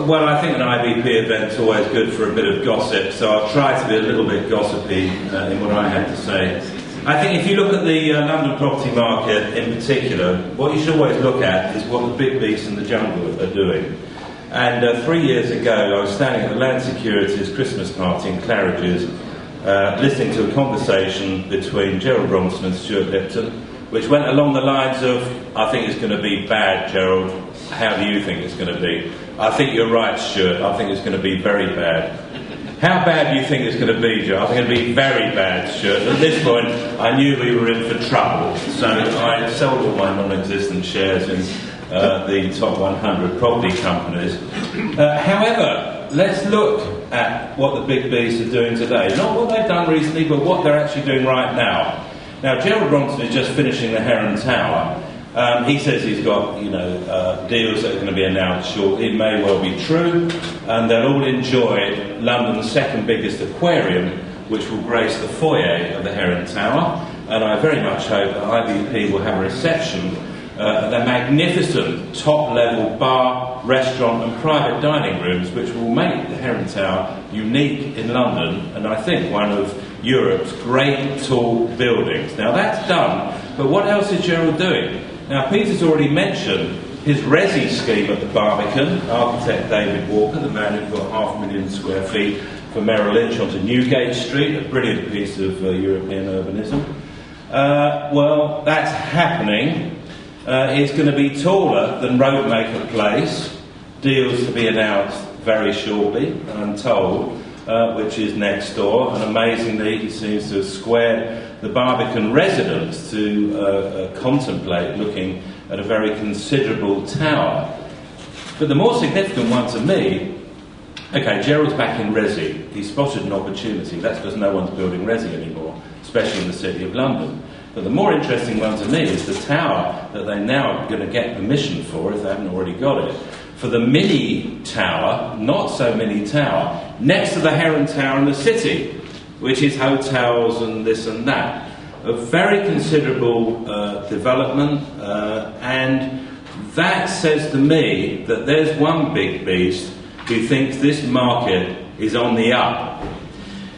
Well, I think an IBP event's always good for a bit of gossip, so I'll try to be a little bit gossipy in what I have to say. I think if you look at the London property market in particular, what you should always look at is what the big beasts in the jungle are doing. And 3 years ago, I was standing at the Land Security's Christmas party in Claridge's, listening to a conversation between Gerald Bronson and Stuart Lipton, which went along the lines of, I think it's going to be bad, Gerald. How do you think it's going to be? I think you're right, Stuart. I think it's going to be very bad. How bad do you think it's going to be, Joe? I think it'll be very bad, Stuart. At this point, I knew we were in for trouble, so I sold all my non-existent shares in the top 100 property companies. However, let's look at what the big beasts are doing today. Not what they've done recently, but what they're actually doing right now. Now, Gerald Bronson is just finishing the Heron Tower. He says he's got, deals that are going to be announced shortly. It may well be true, and they'll all enjoy London's second biggest aquarium, which will grace the foyer of the Heron Tower. And I very much hope that IBP will have a reception at the magnificent top-level bar, restaurant and private dining rooms, which will make the Heron Tower unique in London, and I think one of Europe's great tall buildings. Now that's done, but what else is Gerald doing? Now Peter's already mentioned his resi scheme at the Barbican, architect David Walker, the man who got 500,000 square feet for Merrill Lynch onto Newgate Street, a brilliant piece of European urbanism. Well, that's happening. It's going to be taller than Roadmaker Place, deals to be announced very shortly, I'm told, which is next door, and amazingly he seems to have squared the Barbican residents to contemplate looking at a very considerable tower. But the more significant one to me, okay, Gerald's back in resi. He spotted an opportunity. That's because no one's building resi anymore, especially in the City of London. But the more interesting one to me is the tower that they now are going to get permission for, if they haven't already got it, for the mini tower, not so mini tower, next to the Heron Tower in the City, which is hotels and this and that. A very considerable development, and that says to me that there's one big beast who thinks this market is on the up.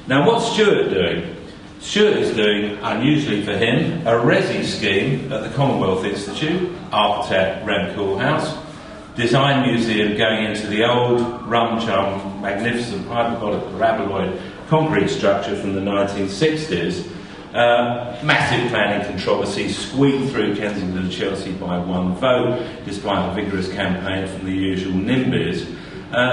Now what's Stuart doing? Stuart is doing, unusually for him, a resi scheme at the Commonwealth Institute, architect Rem Koolhaas, design museum going into the old rum-chum, magnificent hyperbolic paraboloid concrete structure from the 1960s. Massive planning controversy, squeaked through Kensington and Chelsea by one vote, despite a vigorous campaign from the usual NIMBYs.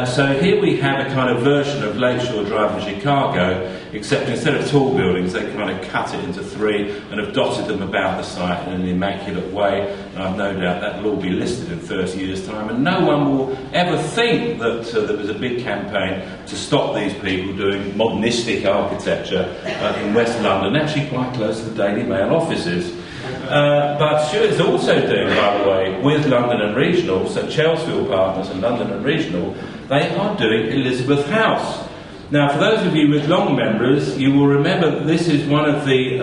So here we have a kind of version of Lakeshore Drive in Chicago, except instead of tall buildings, they kind of cut it into three and have dotted them about the site in an immaculate way. And I've no doubt that will all be listed in 30 years' time, and no one will ever think that there was a big campaign to stop these people doing modernistic architecture in West London, actually quite close to the Daily Mail offices. But Stuart's also doing, by the way, with London and Regional, so Chelsfield Partners and London and Regional, they are doing Elizabeth House. Now, for those of you with long memories, you will remember that this is one of the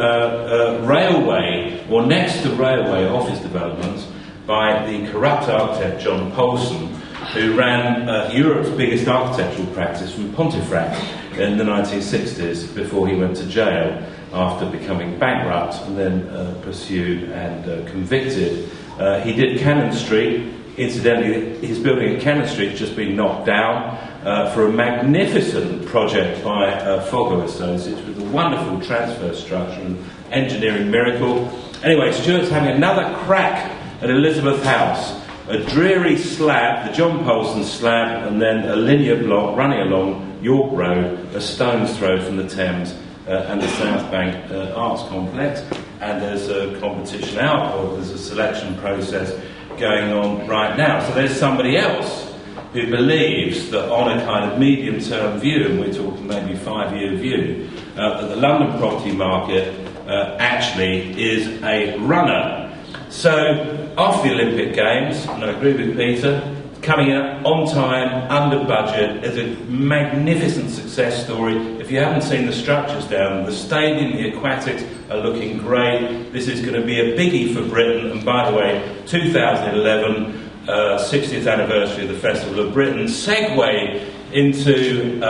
railway, or next to railway office developments by the corrupt architect John Polson, who ran Europe's biggest architectural practice from Pontefract in the 1960s before he went to jail after becoming bankrupt and then pursued and convicted. He did Cannon Street. Incidentally, his building at Cannon Street has just been knocked down for a magnificent project by Foggo Associates with a wonderful transfer structure and engineering miracle. Anyway, Stuart's having another crack at Elizabeth House. A dreary slab, the John Polson slab, and then a linear block running along York Road, a stone's throw from the Thames and the South Bank Arts Complex. And there's a competition out, or there's a selection process going on right now. So there's somebody else who believes that on a kind of medium-term view, and we're talking maybe 5-year view, that the London property market actually is a runner. So after the Olympic Games, and I agree with Peter, coming in on time, under budget, is a magnificent success story. If you haven't seen the structures down, the stadium, the aquatics are looking great. This is going to be a biggie for Britain, and by the way, 2011, 60th anniversary of the Festival of Britain, segue into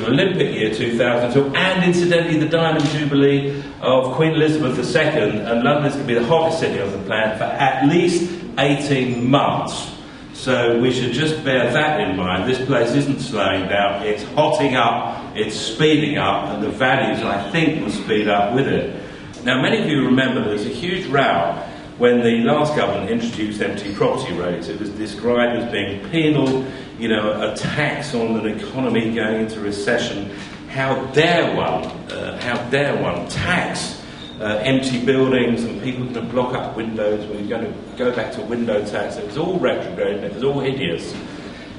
Olympic year 2002, and incidentally the Diamond Jubilee of Queen Elizabeth II, and London is going to be the hottest city on the planet for at least 18 months. So we should just bear that in mind. This place isn't slowing down, it's hotting up, it's speeding up, and the values, I think, will speed up with it. Now, many of you remember there was a huge row when the last government introduced empty property rates. It was described as being penal, you know, a tax on an economy going into recession. How dare one tax empty buildings and people going to block up windows? We're going to go back to window tax. It was all retrograde and it was all hideous.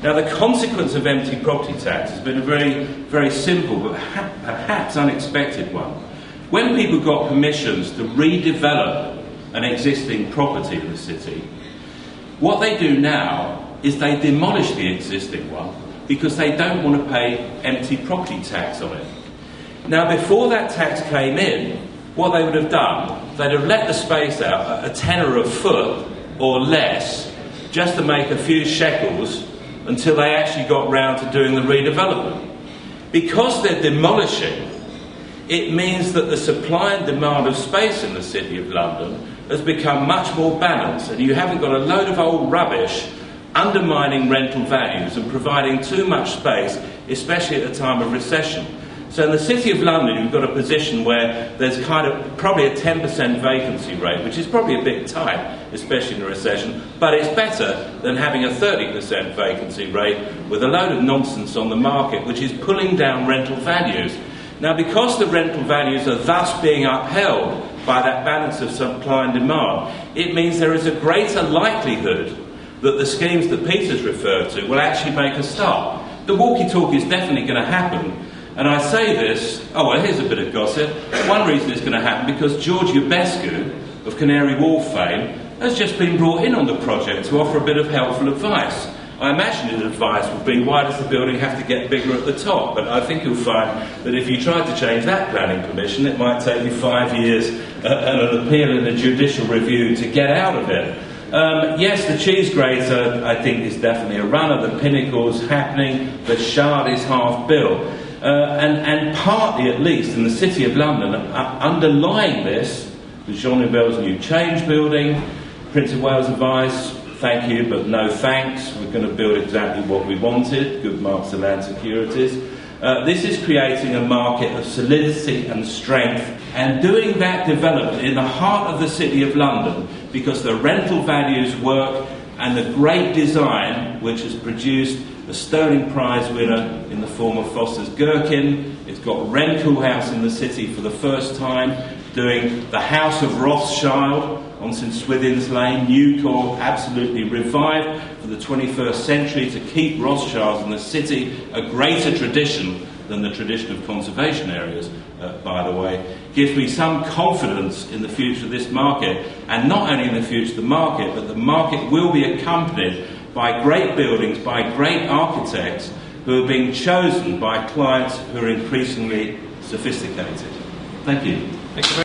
Now, the consequence of empty property tax has been a very, very simple but perhaps unexpected one. When people got permissions to redevelop an existing property in the city, what they do now is they demolish the existing one because they don't want to pay empty property tax on it. Now, before that tax came in, what they would have done, they'd have let the space out at a tenner a foot or less just to make a few shekels until they actually got round to doing the redevelopment. Because they're demolishing, it means that the supply and demand of space in the City of London has become much more balanced, and you haven't got a load of old rubbish undermining rental values and providing too much space, especially at a time of recession. So in the City of London, you've got a position where there's kind of probably a 10% vacancy rate, which is probably a bit tight, especially in a recession, but it's better than having a 30% vacancy rate with a load of nonsense on the market, which is pulling down rental values. Now, because the rental values are thus being upheld by that balance of supply and demand, it means there is a greater likelihood that the schemes that Peter's referred to will actually make a start. The walkie-talkie is definitely going to happen, and I say this, oh well, here's a bit of gossip. One reason it's going to happen because George Ubescu of Canary Wharf fame has just been brought in on the project to offer a bit of helpful advice. I imagine his advice would be, why does the building have to get bigger at the top? But I think you'll find that if you tried to change that planning permission, it might take you 5 years and an appeal and a judicial review to get out of it. Yes, the cheese grater, I think, is definitely a runner. The Pinnacle's happening. The Shard is half built. And partly, at least, in the City of London, underlying this, was Jean Nouvel's new Change building, Prince of Wales advice, thank you, but no thanks. We're going to build exactly what we wanted. Good marks to land securities. This is creating a market of solidity and strength, and doing that development in the heart of the City of London, because the rental values work and the great design, which has produced a Sterling Prize winner in the form of Foster's Gherkin. It's got Rencoul House in the city for the first time, doing the House of Rothschild on St Swithin's Lane, Newcore, absolutely revived for the 21st century to keep Rothschilds in the city, a greater tradition than the tradition of conservation areas, by the way, gives me some confidence in the future of this market, and not only in the future of the market, but the market will be accompanied by great buildings, by great architects who are being chosen by clients who are increasingly sophisticated. Thank you. Thank you very